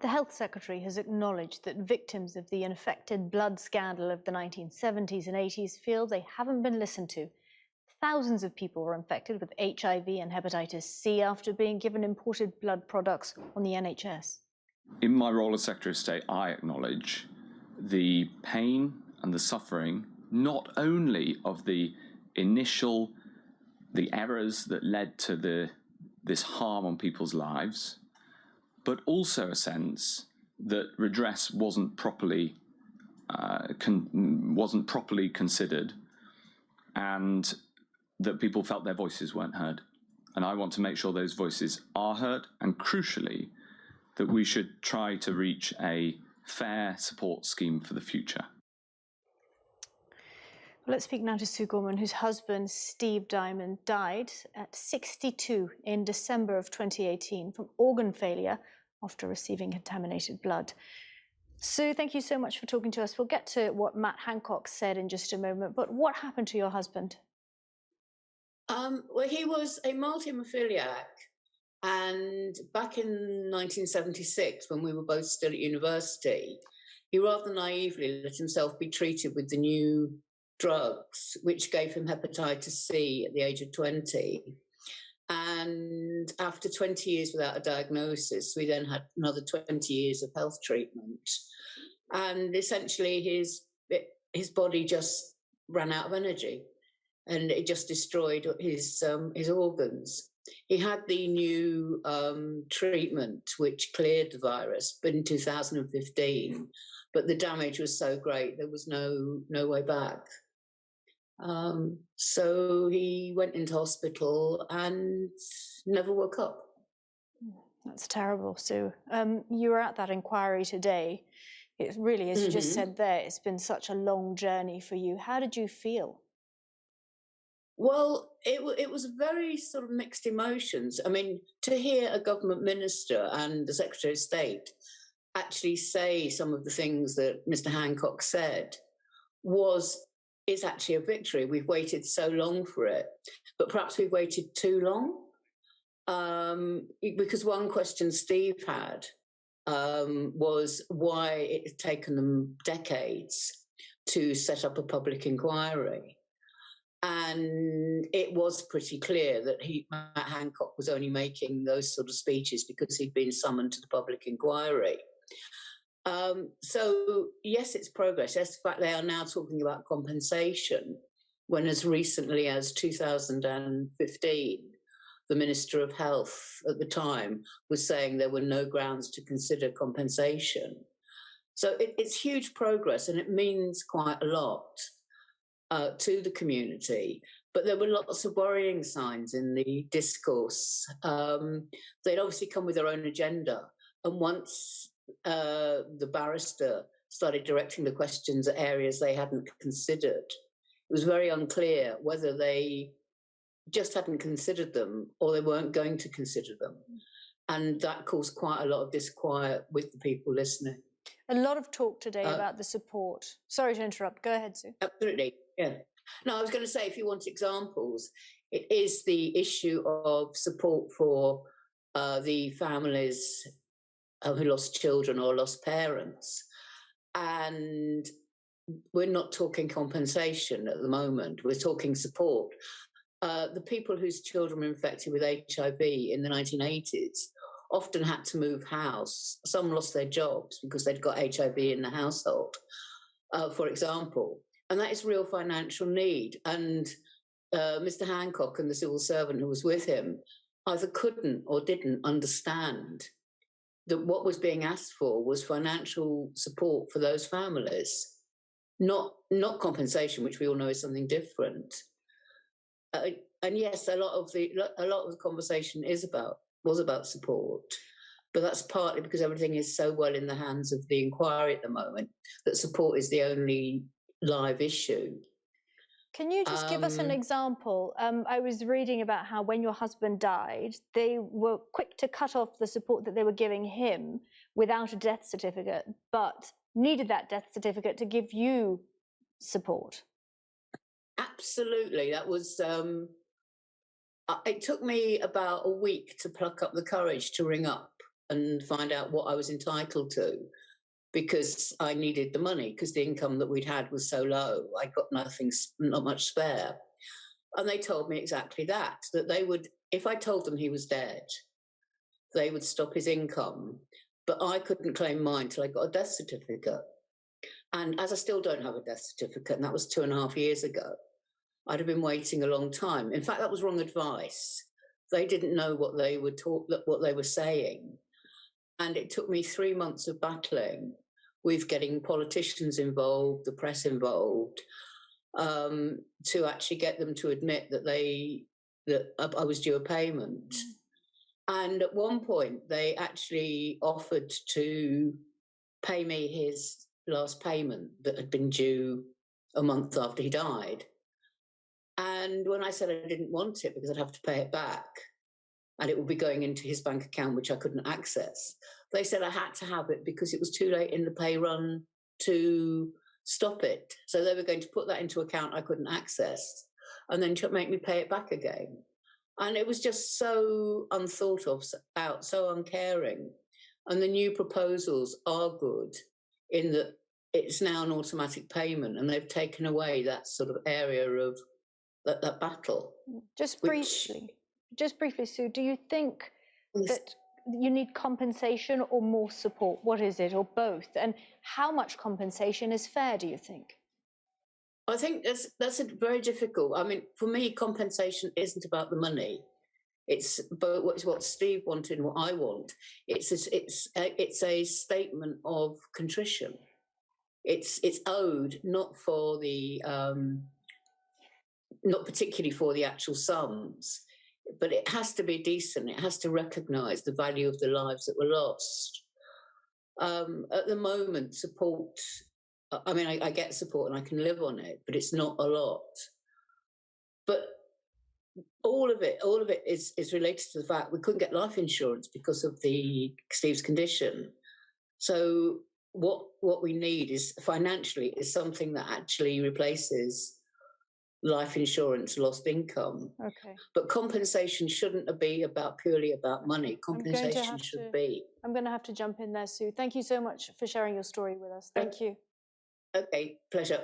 The Health Secretary has acknowledged that victims of the infected blood scandal of the 1970s and 80s feel they haven't been listened to. Thousands of people were infected with HIV and hepatitis C after being given imported blood products on the NHS. In my role as Secretary of State, I acknowledge the pain and the suffering, not only of the errors that led to this harm on people's lives, but also a sense that redress wasn't properly considered, and that people felt their voices weren't heard. And I want to make sure those voices are heard, and crucially, that we should try to reach a fair support scheme for the future. Let's speak now to Su Gorman, whose husband, Steve Diamond, died at 62 in December of 2018 from organ failure after receiving contaminated blood. Sue, thank you so much for talking to us. We'll get to what Matt Hancock said in just a moment, but what happened to your husband? Well, he was a multi-hemophiliac, and back in 1976, when we were both still at university, he rather naively let himself be treated with the new drugs, which gave him hepatitis C at the age of 20. And after 20 years without a diagnosis, we then had another 20 years of health treatment. And essentially his body just ran out of energy, and it just destroyed his organs. He had the new treatment which cleared the virus, but in 2015, but the damage was so great there was no way back. So he went into hospital and never woke up. That's terrible, Sue. You were at that inquiry today. It really, as you just said there, it's been such a long journey for you. How did you feel? Well, it was very sort of mixed emotions. I mean, to hear a government minister and the Secretary of State actually say some of the things that Mr. Hancock said is actually a victory. We've waited so long for it, but perhaps we've waited too long. Because one question Steve had was why it had taken them decades to set up a public inquiry. And it was pretty clear that Matt Hancock was only making those sort of speeches because he'd been summoned to the public inquiry. So, yes, it's progress. Yes, in fact, they are now talking about compensation, when as recently as 2015, the Minister of Health at the time was saying there were no grounds to consider compensation. So it's huge progress, and it means quite a lot to the community. But there were lots of worrying signs in the discourse. They'd obviously come with their own agenda. And once the barrister started directing the questions at areas they hadn't considered, it was very unclear whether they just hadn't considered them or they weren't going to consider them. And that caused quite a lot of disquiet with the people listening. A lot of talk today about the support. Sorry to interrupt. Go ahead, Sue. Absolutely, yeah. No, I was going to say, if you want examples, it is the issue of support for the families who lost children or lost parents. And we're not talking compensation at the moment. We're talking support. The people whose children were infected with HIV in the 1980s often had to move house. Some lost their jobs because they'd got HIV in the household, for example. And that is real financial need. And Mr. Hancock and the civil servant who was with him either couldn't or didn't understand that what was being asked for was financial support for those families, not compensation, which we all know is something different. And yes, a lot of the conversation was about support, but that's partly because everything is so well in the hands of the inquiry at the moment that support is the only live issue. Can you just give us an example? I was reading about how when your husband died, they were quick to cut off the support that they were giving him without a death certificate, but needed that death certificate to give you support. Absolutely. That was, it took me about a week to pluck up the courage to ring up and find out what I was entitled to, because I needed the money, because the income that we'd had was so low. I got not much spare. And they told me exactly that they would, if I told them he was dead, they would stop his income, but I couldn't claim mine till I got a death certificate. And as I still don't have a death certificate, and that was 2.5 years ago, I'd have been waiting a long time. In fact, that was wrong advice. They didn't know what they were saying. And it took me 3 months of battling with getting politicians involved, the press involved, to actually get them to admit that I was due a payment. And at one point, they actually offered to pay me his last payment that had been due a month after he died. And when I said I didn't want it because I'd have to pay it back and it would be going into his bank account, which I couldn't access, they said I had to have it because it was too late in the pay run to stop it. So they were going to put that into account I couldn't access and then make me pay it back again. And it was just so unthought of, so uncaring. And the new proposals are good in that it's now an automatic payment, and they've taken away that sort of area of that battle. Just briefly, Sue, do you think that you need compensation or more support? What is it, or both? And how much compensation is fair, do you think? I think that's very difficult. I mean, for me, compensation isn't about the money. It's what Steve wanted and what I want. It's a statement of contrition. It's owed not particularly for the actual sums, but it has to be decent. It has to recognise the value of the lives that were lost. At the moment, support. I mean, I get support and I can live on it, but it's not a lot. But all of it is related to the fact we couldn't get life insurance because of Steve's condition. So what we need is financially is something that actually replaces life insurance, lost income. Okay. But compensation shouldn't be purely about money. Compensation should be. I'm going to have to jump in there, Sue. Thank you so much for sharing your story with us. Thank you. Okay, pleasure.